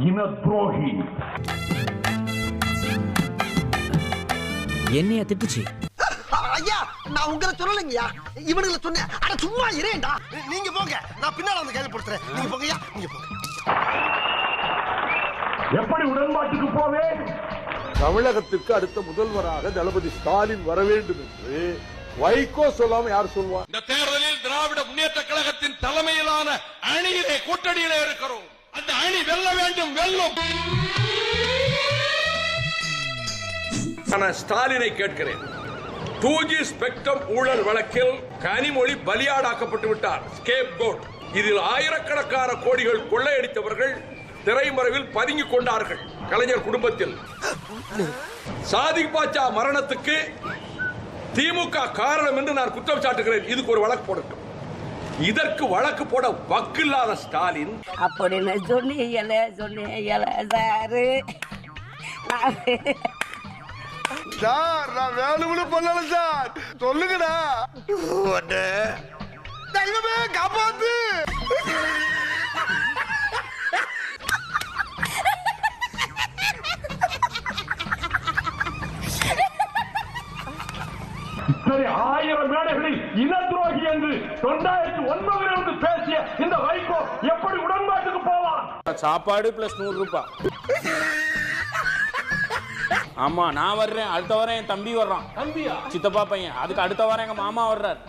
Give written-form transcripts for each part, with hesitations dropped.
இன துரோகி. என்னைய திட்டுச்சு. ஐயா நான் உங்களை சொல்லலைங்கய்யா, இவனுங்களை சொன்னேன். அட சும்மா இரேண்டா. நீங்க போங்க, நான் பின்னால வந்து கையெழுத்துறேன். நீங்க போங்கய்யா, நீங்க போங்க. எப்படி உடன்பாட்டுக்கு போவேன்? தமிழகத்திற்கு அடுத்த முதல்வராக தளபதி ஸ்டாலின் வர வேண்டும் என்று வைகோ சொல்லாம யார் சொல்லுவா? இந்த தேர்தலில் திராவிட முன்னேற்ற கழகத்தின் தலைமையிலான அணியிலே கூட்டணியிலே இருக்கிறோம். அந்த அணி வெல்ல வேண்டும், வெல்லும். நான் ஸ்டாலினை கேட்கிறேன். 2G ஸ்பெக்ட்ரம் ஊழல் வழக்கில் கனிமொழி பலியாடாக்கப்பட்டு விட்டார். Scapegoat. இதில் ஆயிரக்கணக்கான கோடிகள் கொள்ளையடித்தவர்கள் திரைமறைவில் பதுங்கிக் கொண்டார்கள். கலைஞர் குடும்பத்தில் சாதிக் பாட்சா மரணத்துக்கு திமுக காரணம் என்று நான் குற்றம் சாட்டுகிறேன். இதுக்கு ஒரு வழக்கு போடட்டும். இதற்கு வழக்கு போட வக்கில்லாத ஸ்டாலின் அப்படின்னு சொன்னீங்களே சாரு. சார் நான் வேணும்னு பண்ணல சார், சொல்லுங்கடா. தெய்வமே காப்பாத்து. இத்தனை 1000 மேடைகளில் இன துரோகி என்று 2009 பேசிய இந்த வைகோ எப்படி உடன்பாட்டுக்கு போவான்? சாப்பாடு பிளஸ் 100 ரூபாய். ஆமா நான் வர்றேன், அடுத்த வாரம் என் தம்பி வர்றான். தம்பியா? சித்தப்பா பையன். அதுக்கு அடுத்த வாரம் எங்க மாமா வர்றார்.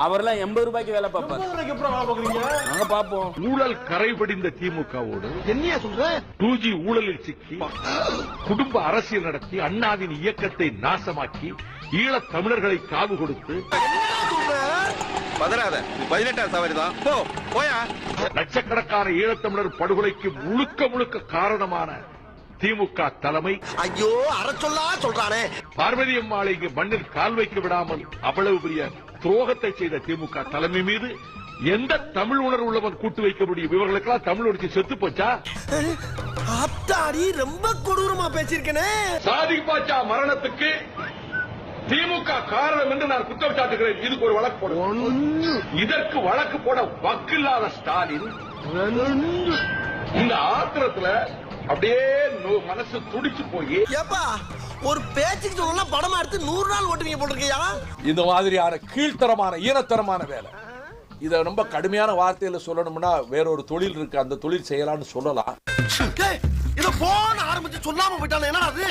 அவர்லாம் 80 ரூபாய்க்கு வேலை பார்ப்பாரு. நாங்க பாப்போம். ஊழல் கரைபடிந்த திமுகவோடு என்னையா சொல்ற? 2G ஊழலில் சிக்கி குடும்ப அரசியல் நடத்தி அண்ணாவின் இயக்கத்தை நாசமாக்கி ஈழத் தமிழர்களை காவு கொடுத்து பதறாத, 18ஆம் சவாரிதான். போயா. லட்சக்கணக்கான ஈழத்தமிழர் படுகொலைக்கு முழுக்க காரணமான திமுக தலைமை ஐயோ அற சொல்லா சொல்றானே. பார்வதி அம்மாளை இங்கு மண்ணில் கால் வைக்க விடாமல் அவ்வளவு பெரிய துரோகத்தை செய்த திமுக தலைமை மீது எந்த தமிழ் உணர்வு உள்ளவன் கூட்டு வைக்க முடியும்? இவர்களுக்கெல்லாம் தமிழ் உணர்ச்சி செத்து போச்சா? அத்தாடி ரொம்ப கொடூரமா பேசியிருக்கனே. சாதிக் பாட்சா மரணத்துக்கு திமுக காரணம் என்று நான் குற்றம் சாட்டுகிறேன். இதுக்கு ஒரு வழக்கு போட. இதற்கு வழக்கு போட வக்கில்லாத ஸ்டாலின் இந்த ஆத்திரத்துல அப்படியே மனசு துடிச்சு போய் ஏப்பா ஒரு பேச்சுக்கு சொல்லலாம் படமா எடுத்து 100 நாள் ஓட்டுவீங்க போட்டிருக்கியா? இந்த மாதிரியான கீழ்த்தரமான ஈனத்தரமான வேலை. இதை ரொம்ப கடுமையான வார்த்தையில சொல்லணும்னா வேறொரு தொழில் இருக்கு, அந்த தொழில் செய்யலாம்னு சொல்லலாம். இத போன ஆரம்பிச்சு சொல்லாம போயிட்டானே. என்ன அது?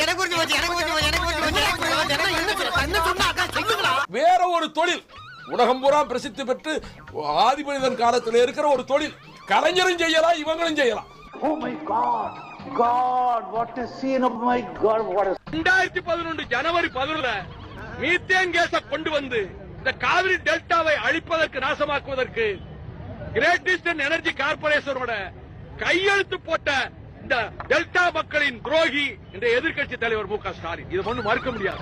வேற ஒரு தொழில் உலகம் பூரா பிரசித்தி பெற்று ஆதிமனிதன் காலத்தில் இருக்கிற ஒரு தொழில். கலைஞரும் செய்யலாம், இவங்களும் செய்யலாம். Oh my God, God, what a scene! Oh my God, what a... 2011 January 11 methane கேஸை கொண்டு வந்து இந்த காவிரி டெல்டாவை அழிப்பதற்கு, நாசமாக்குவதற்கு கிரேட் ஈஸ்டர்ன் எனர்ஜி கார்பரேஷனோட கையெழுத்து போட்ட இந்த டெல்டா மக்களின் துரோகி என்ற எதிர்க்கட்சி தலைவர் மு.க. ஸ்டாலின். இதை ஒன்றும் மறுக்க முடியாது.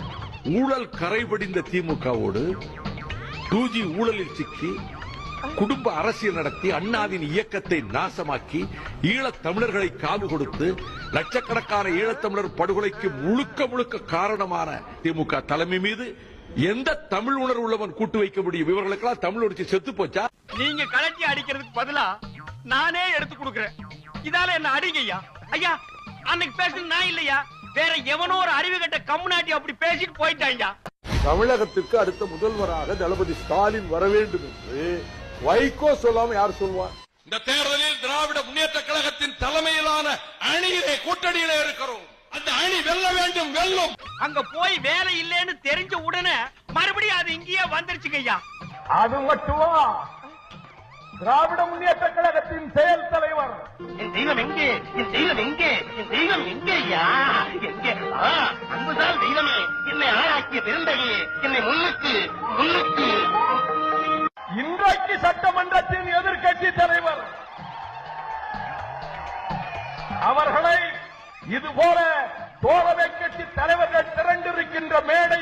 ஊழல் கரைபடிந்த திமுகவோடு 2G ஊழலில் சிக்கி குடும்ப அரசியல் நடத்தி அண்ணாவின் இயக்கத்தை நாசமாக்கி ஈழத் தமிழர்களை காவு கொடுத்து லட்சக்கணக்கான ஈழத்தமிழர் படுகொலைக்கு முழுக்க காரணமான திமுக தலைமை மீது எந்த தமிழ் உணர்வு உள்ளவன் கூட்டு வைக்க முடியும்? இவர்களுக்கெல்லாம் தமிழ் உணர்ச்சி செத்து போச்சா? நீங்க கலட்டி அடிக்கிறதுக்கு பதிலா நானே எடுத்து கொடுக்கிறேன். இதால என்ன அடிங்க ஐயா. ஐயா அன்னைக்கு பேசுறது நான் இல்லையா, வேற எவனோ ஒரு அறிவு கட்ட கம்முனாட்டி அப்படி பேசிட்டு போயிட்டாங்க. தமிழகத்திற்கு அடுத்த முதல்வராக தளபதி ஸ்டாலின் வர வேண்டும் என்று வைகோ சொல்லாம யார் சொல்லுவா? இந்த தேர்தலில் திராவிட முன்னேற்ற கழகத்தின் தலைமையிலான அணியிலே கூட்டணியிலே இருக்கிறோம். அந்த அணி வெல்ல வேண்டும், வெல்லும். அங்க போய் வேலை இல்லைன்னு தெரிஞ்ச உடனே மறுபடியும் அது இங்கேயே வந்துருச்சுங்க ஐயா. அது மட்டுமா? திராவிட முன்னேற்ற கழகத்தின் செயல் தலைவர் என் தெய்வம் எங்கே, என் தெய்வம் எங்கே, என் தெய்வம் எங்கே ஐயா, எங்கே? அன்புதான் தெய்வமே, என்னை ஆளாக்கிய பெருந்தகையே, என்னை முன்னுக்கு இன்றைக்கு சட்டமன்றத்தின் எதிர்க்கட்சி தலைவர் அவர்களை இதுபோல தோழமை கட்சி தலைவர்கள் திரண்டிருக்கின்ற மேடை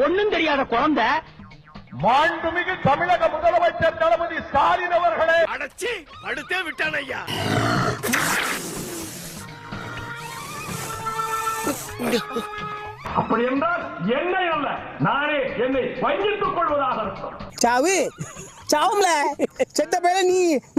ஒன்னும் தெரியாத குழந்தை மாண்புமிகு தமிழக முதலமைச்சர் தளபதி ஸ்டாலின் அவர்களே அடைச்சி அடுத்தே விட்டான் ஐயா. அப்படி என்றால் என்னை அல்ல, நானே என்னை வஞ்சித்துக் கொள்வதாக இருக்கும். சாவு சாவும்ல செத்த பையில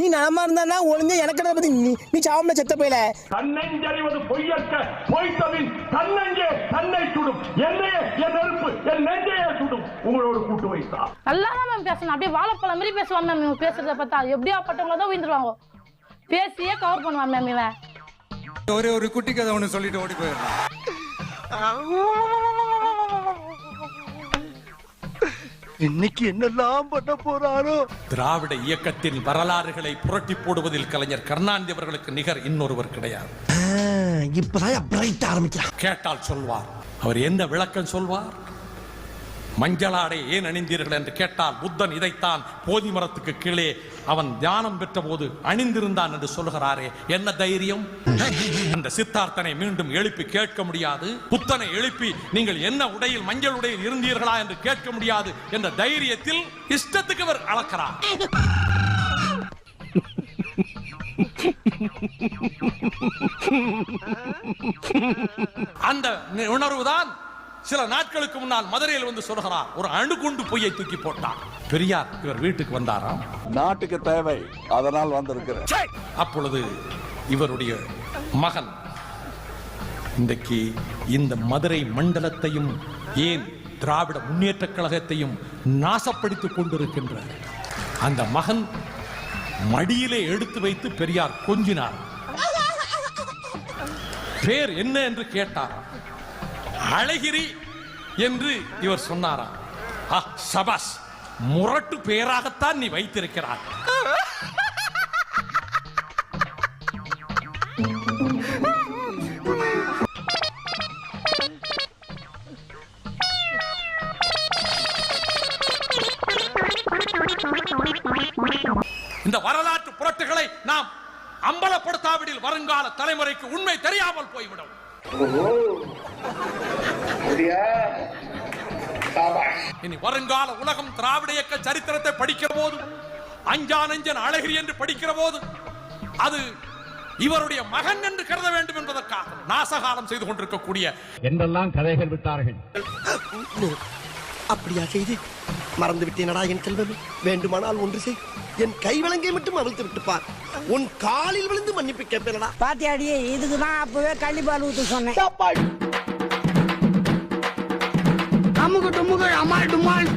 நீ நலமா இருந்தா ஒளிஞ்ச எனக்கு பத்தி நீ சாவும்ல செத்த பையில. தன்னெஞ்சறிவது பொய்யற்க பொய்த்தவின் தன்னெஞ்சே தன்னை சுடும். என்னையே என் நெருப்பு என் நெஞ்சையே சுடும். உங்களோட கூட்டு வைத்தா நல்லா தான் மேம் பேசணும். அப்படியே வாழைப்பழம் மாதிரி பேசுவான் மேம். இவங்க பேசுறத பார்த்தா எப்படியாப்பட்டவங்கள தான் உயிர்ந்துருவாங்க. பேசியே கவர் பண்ணுவான் மேம் இவன். ஒரே ஒரு குட்டி கதை ஒன்று சொல்லிட்டு ஓடி போயிடுறான். இன்னைக்கு என்னெல்லாம் பண்ண போறாரோ. திராவிட இயக்கத்தின் வரலாறுகளை புரட்டி போடுவதில் கலைஞர் கருணாநிதி அவர்களுக்கு நிகர் இன்னொருவர் கிடையாது. இப்பதான் பிரைட் ஆரம்பிக்கிறான். கேட்டால் சொல்வார். அவர் என்ன விளக்கம் சொல்வார்? மஞ்சளாடை ஏன் அணிந்தீர்கள் என்று கேட்டால் புத்தன் இதைத்தான் போதி மரத்துக்கு கீழே அவன் தியானம் பெற்ற போது அணிந்திருந்தான் என்று சொல்கிறாரே, என்ன தைரியம்? இந்த சித்தார்த்தனை மீண்டும் எழுப்பி கேட்க முடியாது. புத்தனை எழுப்பி நீங்கள் என்ன உடையில் மஞ்சள் உடையில் இருந்தீர்களா என்று கேட்க முடியாது என்ற தைரியத்தில் இஷ்டத்துக்கு அவர் அளக்கிறார். அந்த உணர்வுதான் சில நாட்களுக்கு முன்னால் மதுரையில் வந்து சொல்கிறார். ஒரு அணுகுண்டு பொய்யை தூக்கி போட்டார். பெரியார் இவர் வீட்டுக்கு வந்தாராம். நாட்டுக்கு தேவை, அதனால் வந்திருக்கிறேன். அப்பொழுது இவருடைய மகன் இன்றைக்கு இந்த மதுரை மண்டலத்தையும் ஏன் திராவிட முன்னேற்ற கழகத்தையும் நாசப்படுத்திக் கொண்டிருக்கின்ற அந்த மகன் மடியிலே எடுத்து வைத்து பெரியார் கொஞ்சினார். பேர் என்ன என்று கேட்டார். அழகிரி என்று இவர் சொன்னாராம். சபாஸ், முரட்டு பேராகத்தான் நீ வைத்திருக்கிறார். இந்த வரலாற்று புரட்டுகளை நாம் அம்பலப்படுத்தாவிடில் வருங்கால தலைமுறைக்கு உண்மை தெரியாமல் போய்விடும். இனி வருங்கால உலகம் திராவிட இயக்க சரித்திரத்தை படிக்கிற போது, அஞ்சானஞ்சன் அழகிரி என்று படிக்கிற போது, அது இவருடைய மகன் என்று கருத வேண்டும் என்பதற்காக நாசகாலம் செய்து கொண்டிருக்கக்கூடிய என்றெல்லாம் கதைகள் விட்டார்கள். அப்படியா செய்து மறந்து விட்டேனடா என் செல்வமே. வேண்டுமானால் ஒன்று செய், என் கைவிலங்கை மட்டும் அவிழ்த்து விட்டுப்பார். உன் காலில் விழுந்து மன்னிப்பு கேட்பேனடா. பாத்தியாடியே, இதுக்குதான் அப்பவே கள்ளிப்பால் ஊத்து சொன்னேன். அமுகு டுமுகள் அமால் டுமால்.